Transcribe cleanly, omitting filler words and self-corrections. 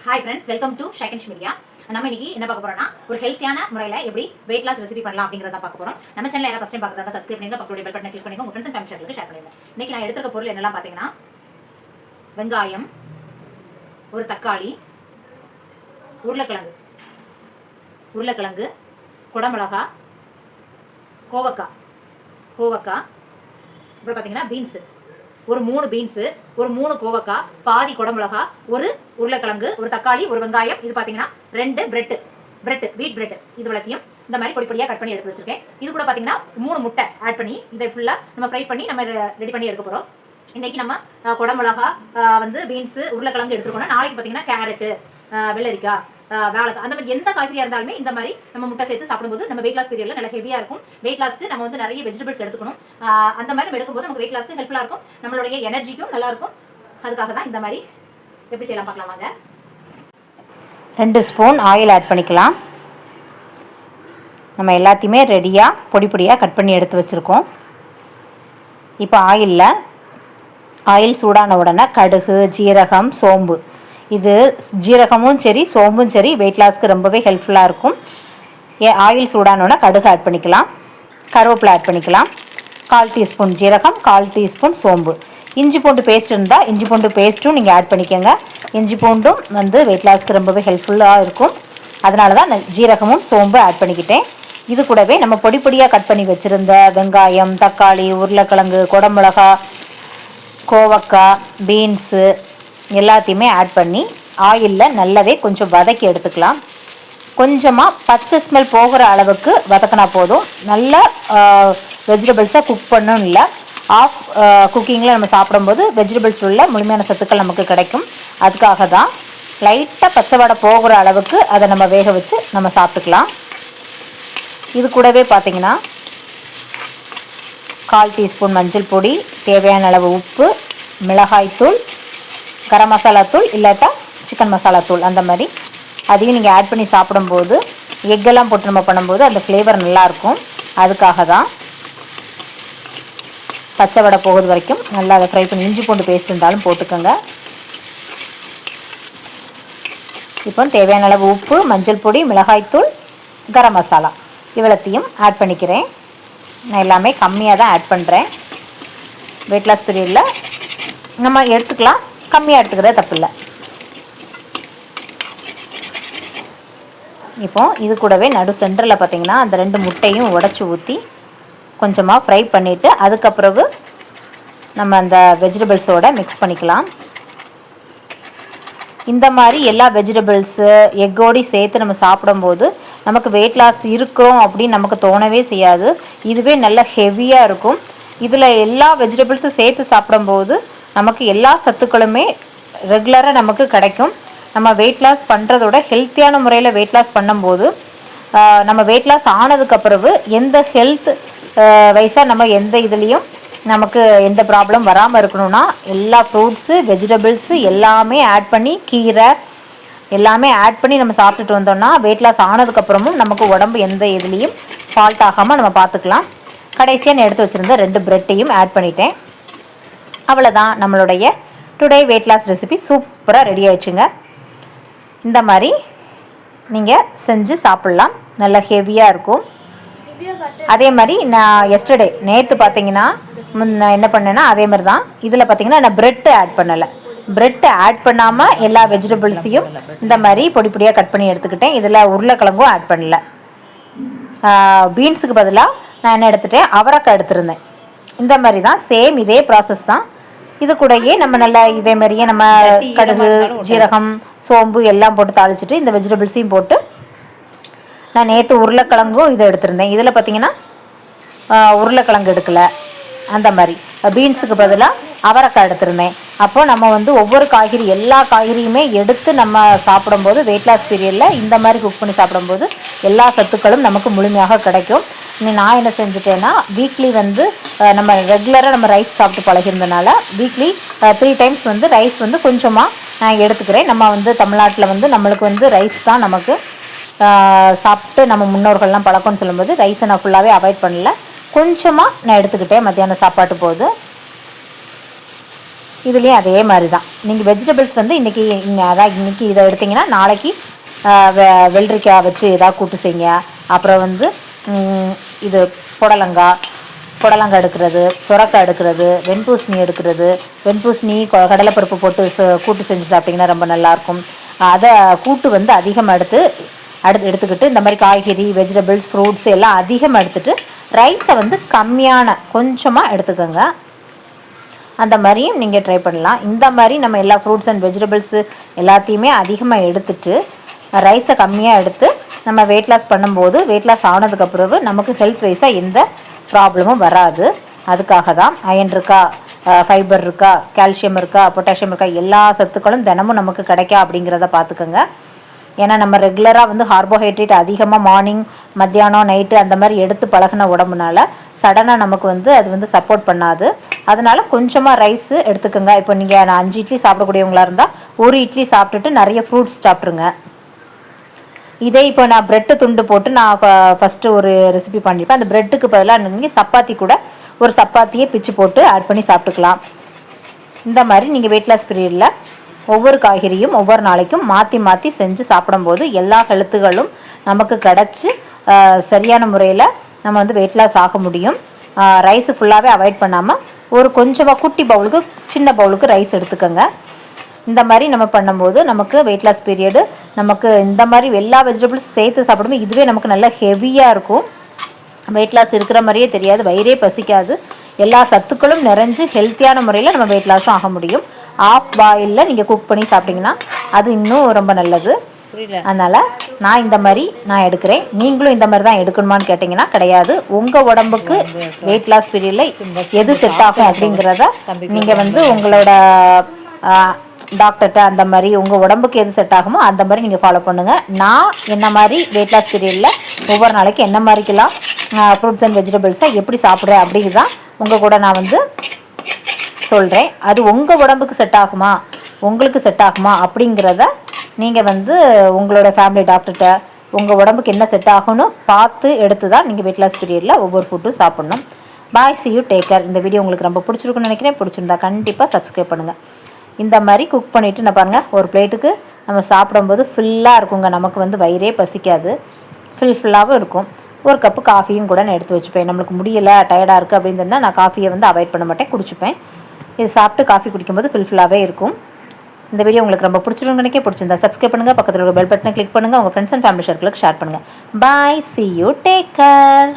Hi friends, welcome to ஷைகன்ஷ் media. நம்ம இன்னைக்கு என்ன பார்க்க போறோம்னா, ஒரு ஹெல்த்தியான முறையில் எப்படி வெயிட் லாஸ் ரெசிபி பண்ணலாம் அப்படிங்கிறத பார்க்க போறோம். நம்ம சேனல் யாராவது ஃபர்ஸ்ட் டைம் பார்க்கறதா சப்ஸ்கிரைப் பண்ணுங்க, பக்கத்துல பெல் பட்டனை கிளிக் பண்ணுங்க, உங்க ஃப்ரெண்ட்ஸ் அண்ட் ஃபேமிலிக்கு ஷேர் பண்ணுங்க. இன்னைக்கு நான் எடுத்துக்க பொருள் என்னெல்லாம் பார்த்தீங்கன்னா, வெங்காயம், ஒரு தக்காளி, உருளைக்கிழங்கு, குடமிளகா, கோவக்காய், அப்புறம் பார்த்தீங்கன்னா பீன்ஸு, ஒரு 3 பீன்ஸு, ஒரு 3 கோவக்காய், பாதி குடமிளகா, ஒரு உருளைக்கிழங்கு, ஒரு தக்காளி, ஒரு வெங்காயம், இது பார்த்தீங்கன்னா 2 பிரெட், வீட் பிரெட், இது எல்லாத்தையும் இந்த மாதிரி பொடியாக கட் பண்ணி எடுத்து வச்சிருக்கேன். இது கூட பார்த்தீங்கன்னா 3 முட்டை ஆட் பண்ணி இதை ஃபுல்லாக நம்ம ஃப்ரை பண்ணி நம்ம ரெடி பண்ணி எடுக்க போகிறோம். இன்றைக்கி நம்ம குடமிளகா பீன்ஸு, உருளைக்கிழங்கு எடுத்துருக்கோம்னா, நாளைக்கு பார்த்தீங்கன்னா கேரட்டு, வெள்ளரிக்காய், வாழைக்காய், அந்த மாதிரி எந்த காய்கறியாக இருந்தாலுமே இந்த மாதிரி நம்ம முட்டை சேர்த்து சாப்பிடும்போது நம்ம வெயிட் லாஸ் பீரியடில் நல்லா ஹெவியாக இருக்கும். வெயிட் லாஸ்க்கு நம்ம நிறைய வெஜிடபிள்ஸ் எடுத்துக்கணும். அந்த மாதிரி நம்ம எடுக்கும்போது நமக்கு வெயிட் லாஸ்க்கு ஹெல்ப்ஃபுல்லாக இருக்கும், நம்மளுடைய எனர்ஜிக்கும் நல்லா இருக்கும். அதுக்காக தான் இந்த மாதிரி எப்படி செய்யலாம் பார்க்கலாம் வாங்க. 2 ஸ்பூன் ஆயில் ஆட் பண்ணிக்கலாம். நம்ம எல்லாத்தையுமே ரெடியாக பொடியாக கட் பண்ணி எடுத்து வச்சுருக்கோம். இப்போ ஆயில் சூடான உடனே கடுகு, ஜீரகம், சோம்பு, இது ஜீரகமும் சரி சோம்பும் சரி வெயிட் லாஸ்க்கு ரொம்பவே ஹெல்ப்ஃபுல்லாக இருக்கும். ஆயில் சூடானோட கடுகு ஆட் பண்ணிக்கலாம், கருவேப்பிலை ஆட் பண்ணிக்கலாம், 1/4 டீஸ்பூன் ஜீரகம், 1/4 டீஸ்பூன் சோம்பு. இஞ்சி பூண்டு பேஸ்ட் இருந்தால் இஞ்சி பூண்டு பேஸ்ட்டும் நீங்கள் ஆட் பண்ணிக்கோங்க. இஞ்சி பூண்டும் வெயிட் லாஸ்க்கு ரொம்பவே ஹெல்ப்ஃபுல்லாக இருக்கும். அதனால தான் நான் ஜீரகமும் சோம்பு ஆட் பண்ணிக்கிட்டேன். இது கூடவே நம்ம பொடியாக கட் பண்ணி வச்சுருந்த வெங்காயம், தக்காளி, உருளைக்கிழங்கு, குடமிளகா, கோவக்காய், பீன்ஸு எல்லாத்தையுமே ஆட் பண்ணி ஆயிலில் நல்லாவே கொஞ்சம் வதக்கி எடுத்துக்கலாம். கொஞ்சமாக பச்சை ஸ்மெல் போகிற அளவுக்கு வதக்கினா போதும். நல்ல வெஜிடபிள்ஸை குக் பண்ணணும் இல்லை, ஆஃப் குக்கிங்கில் நம்ம சாப்பிடும்போது வெஜிடபிள்ஸ் உள்ள முழுமையான சத்துக்கள் நமக்கு கிடைக்கும். அதுக்காக தான் லைட்டாக பச்சை வடை போகிற அளவுக்கு அதை நம்ம வேக வச்சு நம்ம சாப்பிட்டுக்கலாம். இது கூடவே பார்த்திங்கன்னா 1/4 டீஸ்பூன் மஞ்சள் பொடி, தேவையான அளவு உப்பு, மிளகாய்த்தூள், கரம் மசாலா தூள் இல்லாட்டா சிக்கன் மசாலா தூள், அந்த மாதிரி அதையும் நீங்கள் ஆட் பண்ணி சாப்பிடும்போது எக்கெல்லாம் போட்டு நம்ம பண்ணும்போது அந்த ஃப்ளேவர் நல்லாயிருக்கும். அதுக்காக தான் பச்சை வடை போகிறது வரைக்கும் நல்லா அதை ஃப்ரை பண்ணி இஞ்சி பூண்டு பேஸ்ட் இருந்தாலும் போட்டுக்கோங்க. இப்போ தேவையான அளவு உப்பு, மஞ்சள் பொடி, மிளகாய்த்தூள், கரம் மசாலா இவ்வளத்தையும் ஆட் பண்ணிக்கிறேன். நான் எல்லாமே கம்மியாக தான் ஆட் பண்ணுறேன். வெயிட் லாஸ் பீரியடில் நம்ம எடுத்துக்கலாம், கம்மியாக எடுத்துக்கிறது தப்பில்லை. இப்போ இது கூடவே நடு சென்டரில் பார்த்திங்கன்னா அந்த 2 முட்டையும் உடச்சி ஊற்றி கொஞ்சமாக ஃப்ரை பண்ணிவிட்டு அதுக்கப்புறவு நம்ம அந்த வெஜிடபிள்ஸோடு மிக்ஸ் பண்ணிக்கலாம். இந்த மாதிரி எல்லா வெஜிடபிள்ஸு எக்கோடி சேர்த்து நம்ம சாப்பிடும்போது நமக்கு வெயிட் லாஸ் இருக்கிறோம் அப்படின்னு நமக்கு தோணவே செய்யாது. இதுவே நல்ல ஹெவியாக இருக்கும். இதில் எல்லா வெஜிடபிள்ஸும் சேர்த்து சாப்பிடும்போது நமக்கு எல்லா சத்துக்களுமே ரெகுலராக நமக்கு கிடைக்கும். நம்ம வெயிட் லாஸ் பண்ணுறதோட ஹெல்த்தியான முறையில் வெயிட் லாஸ் பண்ணும்போது நம்ம வெயிட் லாஸ் ஆனதுக்கப்புறவு எந்த ஹெல்த் வைஸாக நம்ம எந்த இதுலேயும் நமக்கு எந்த ப்ராப்ளம் வராமல் இருக்கணும்னா எல்லா ஃப்ரூட்ஸு, வெஜிடபிள்ஸு எல்லாமே ஆட் பண்ணி, கீரை எல்லாமே ஆட் பண்ணி நம்ம சாப்பிட்டுட்டு வந்தோம்னா வெயிட் லாஸ் ஆனதுக்கப்புறமும் நமக்கு உடம்பு எந்த இதுலேயும் ஃபால்ட் ஆகாமல் நம்ம பார்த்துக்கலாம். கடைசியாக நான் எடுத்து வச்சுருந்த 2 பிரெட்டையும் ஆட் பண்ணிட்டேன். அவ்வளோதான், நம்மளுடைய டுடே வெயிட் லாஸ் ரெசிபி சூப்பராக ரெடி ஆயிடுச்சுங்க. இந்த மாதிரி நீங்கள் செஞ்சு சாப்பிட்லாம், நல்லா ஹெவியாக இருக்கும். அதே மாதிரி நான் நேற்று பார்த்தீங்கன்னா நான் என்ன பண்ணேன்னா அதே மாதிரி தான் இதில் பார்த்தீங்கன்னா நான் பிரெட்டு ஆட் பண்ணலை. பிரெட்டு ஆட் பண்ணாமல் எல்லா வெஜிடபிள்ஸையும் இந்த மாதிரி பொடியாக கட் பண்ணி எடுத்துக்கிட்டேன். இதில் உருளைக்கிழங்கும் ஆட் பண்ணல. பீன்ஸுக்கு பதிலாக நான் என்ன எடுத்துகிட்டேன், அவரைக்காய் எடுத்துருந்தேன். இந்த மாதிரி தான் சேம் இதே ப்ராசஸ் தான். இது கூடயே நம்ம நல்லா இதே மாதிரியே நம்ம கடுகு, ஜீரகம், சோம்பு எல்லாம் போட்டு தாளிச்சிட்டு இந்த வெஜிடபிள்ஸையும் போட்டு நான் நேற்று உருளைக்கிழங்கும் இதை எடுத்திருந்தேன். இதில் பார்த்திங்கன்னா உருளைக்கிழங்கு எடுக்கலை. அந்த மாதிரி பீன்ஸுக்கு பதிலாக அவரைக்காய் எடுத்திருந்தேன். அப்போது நம்ம ஒவ்வொரு காய்கறி எல்லா காய்கறியுமே எடுத்து நம்ம சாப்பிடும்போது வெயிட் லாஸ் பீரியடில் இந்த மாதிரி குக் பண்ணி சாப்பிடும்போது எல்லா சத்துக்களும் நமக்கு முழுமையாக கிடைக்கும். நான் என்ன செஞ்சுட்டேன்னா வீக்லி நம்ம ரெகுலராக நம்ம ரைஸ் சாப்பிட்டு பழகிருந்தனால வீக்லி 3 டைம்ஸ் ரைஸ் கொஞ்சமாக நான் எடுத்துக்கிறேன். நம்ம தமிழ்நாட்டில் நம்மளுக்கு ரைஸ் தான் நமக்கு சாப்பிட்டு நம்ம முன்னோர்கள்லாம் பழக்கம்னு சொல்லும்போது ரைஸை நான் ஃபுல்லாகவே அவாய்ட் பண்ணல, கொஞ்சமாக நான் எடுத்துக்கிட்டேன் மத்தியானம் சாப்பாட்டு போது. இதுலேயும் அதே மாதிரி தான். நீங்கள் வெஜிடபிள்ஸ் வந்து இன்றைக்கி அதான் இன்றைக்கி இதை எடுத்திங்கன்னா நாளைக்கு வெள்ளரிக்காய் வச்சு எதாவது கூட்டு செய்யுங்க. அப்புறம் வந்து இது புடலங்காய் எடுக்கிறது, சுரக்காய் எடுக்கிறது, வெண்பூசணி எடுக்கிறது. வெண்பூசணி கடலைப்பருப்பு போட்டு கூட்டு செஞ்சு சாப்பிட்டிங்கன்னா ரொம்ப நல்லாயிருக்கும். அதை கூட்டு வந்து அதிகமாக எடுத்துக்கிட்டு இந்த மாதிரி காய்கறி, வெஜிடபிள்ஸ், ஃப்ரூட்ஸ் எல்லாம் அதிகமாக எடுத்துகிட்டு ரைஸை வந்து கொஞ்சமாக எடுத்துக்கோங்க. அந்த மாதிரியும் நீங்கள் ட்ரை பண்ணலாம். இந்த மாதிரி நம்ம எல்லா ஃப்ரூட்ஸ் அண்ட் வெஜிடபிள்ஸு எல்லாத்தையுமே அதிகமாக எடுத்துகிட்டு ரைஸை கம்மியாக எடுத்து நம்ம வெயிட் லாஸ் பண்ணும்போது வெயிட் லாஸ் ஆனதுக்கப்புறம் நமக்கு ஹெல்த் வைஸாக எந்த ப்ராப்ளமும் வராது. அதுக்காக தான் அயன் இருக்கா, ஃபைபர் இருக்கா, கால்சியம் இருக்கா, பொட்டாசியம் இருக்கா, எல்லா சத்துக்களும் தினமும் நமக்கு கிடைக்கா அப்படிங்கிறத பார்த்துக்கோங்க. ஏன்னா நம்ம ரெகுலராக வந்து கார்போஹைட்ரேட் அதிகமாக மார்னிங், மத்தியானம், நைட்டு அந்த மாதிரி எடுத்து பழகின உடம்புனால சடனாக நமக்கு வந்து அது வந்து சப்போர்ட் பண்ணாது. அதனால் கொஞ்சமாக ரைஸு எடுத்துக்கோங்க. இப்போ நீங்கள் 5 இட்லி சாப்பிடக்கூடியவங்களாக இருந்தால் 1 இட்லி சாப்பிட்டுட்டு நிறைய ஃப்ரூட்ஸ் சாப்பிட்ருங்க. இதே இப்போ நான் ப்ரெட்டு துண்டு போட்டு நான் ஃபஸ்ட்டு ஒரு ரெசிபி பண்ணியிருப்பேன். அந்த ப்ரெட்டுக்கு பதிலாக நீங்கள் சப்பாத்தி கூட ஒரு சப்பாத்தியை பிச்சு போட்டு ஆட் பண்ணி சாப்பிட்டுக்கலாம். இந்த மாதிரி நீங்கள் வெயிட் லாஸ் பீரியடில் ஒவ்வொரு காய்கறியும் ஒவ்வொரு நாளைக்கும் மாற்றி செஞ்சு சாப்பிடும்போது எல்லா ஹெல்த்துகளும் நமக்கு கிடச்சி சரியான முறையில் நம்ம வந்து வெயிட் லாஸ் ஆக முடியும். ரைஸு ஃபுல்லாகவே அவாய்ட் பண்ணாமல் ஒரு கொஞ்சமாக குட்டி பவுலுக்கு, சின்ன பவுலுக்கு ரைஸ் எடுத்துக்கோங்க. இந்த மாதிரி நம்ம பண்ணும்போது நமக்கு வெயிட் லாஸ் பீரியடு நமக்கு இந்த மாதிரி எல்லா வெஜிடபிள்ஸ் சேர்த்து சாப்பிடும்போது இதுவே நமக்கு நல்லா ஹெவியாக இருக்கும். வெயிட் லாஸ் இருக்கிற மாதிரியே தெரியாது, வயிறே பசிக்காது, எல்லா சத்துக்களும் நிறைஞ்சு ஹெல்த்தியான முறையில் நம்ம வெயிட் லாஸும் ஆக முடியும். ஆஃப் பாயிலில் நீங்கள் குக் பண்ணி சாப்பிட்டிங்கன்னா அது இன்னும் ரொம்ப நல்லது. அதனால் நான் இந்த மாதிரி எடுக்கிறேன். நீங்களும் இந்த மாதிரி தான் எடுக்கணுமான்னு கேட்டிங்கன்னா கிடையாது. உங்கள் உடம்புக்கு வெயிட் லாஸ் பீரியடில் எது செட் ஆகும் அப்படிங்கிறத நீங்கள் வந்து உங்களோட டாக்டர்கிட்ட அந்த மாதிரி உங்கள் உடம்புக்கு எது செட் ஆகுமோ அந்த மாதிரி நீங்கள் ஃபாலோ பண்ணுங்கள். நான் என்ன மாதிரி வெயிட் லாஸ் பீரியடில் ஒவ்வொரு நாளைக்கு என்ன மாதிரிக்கெல்லாம் ஃப்ரூட்ஸ் அண்ட் வெஜிடபிள்ஸை எப்படி சாப்பிட்றேன் அப்படிங்கிறது தான் உங்கள் கூட நான் வந்து சொல்கிறேன். அது உங்கள் உடம்புக்கு செட் ஆகுமா, உங்களுக்கு செட் ஆகுமா அப்படிங்கிறத நீங்கள் வந்து உங்களோட ஃபேமிலி டாக்டர்கிட்ட உங்கள் உடம்புக்கு என்ன செட் ஆகும்னு பார்த்து எடுத்து தான் நீங்கள் வெயிட் லாஸ் பீரியடில் ஒவ்வொரு ஃபுட்டும் சாப்பிட்ணும். பாய், see you, take care. இந்த வீடியோ உங்களுக்கு ரொம்ப பிடிச்சிருக்குன்னு நினைக்கிறேன். பிடிச்சிருந்தா கண்டிப்பாக சப்ஸ்கிரைப் பண்ணுங்கள். இந்த மாதிரி குக் பண்ணிவிட்டு நான் பாருங்கள், ஒரு பிளேட்டுக்கு நம்ம சாப்பிடும்போது ஃபுல்லாக இருக்குங்க. நமக்கு வந்து வயிறே பசிக்காது, ஃபுல்லாகவும் இருக்கும். ஒரு கப்பு காஃபியும் கூட நான் எடுத்து வச்சுப்பேன். நம்மளுக்கு முடியலை, டயர்டாக இருக்குது அப்படின்னு இருந்தால் நான் காஃபியை வந்து அவாய்ட் பண்ண மாட்டேன், குடிச்சுப்பேன். இது சாப்பிட்டு காஃபி குடிக்கும்போது ஃபுல்லாகவே இருக்கும். இந்த வீடியோ உங்களுக்கு ரொம்ப பிடிச்சிருக்குன்னு நினைக்க. பிடிச்சிருந்தா சப்ஸ்கிரைப் பண்ணுங்கள், பக்கத்தில் ஒரு பெல் பட்டனை கிளிக் பண்ணுங்கள், உங்கள் ஃப்ரெண்ட்ஸ் அண்ட் ஃபேமிலி சர்க்கிளுக்கு ஷேர் பண்ணுங்கள். பாய், see you, take care.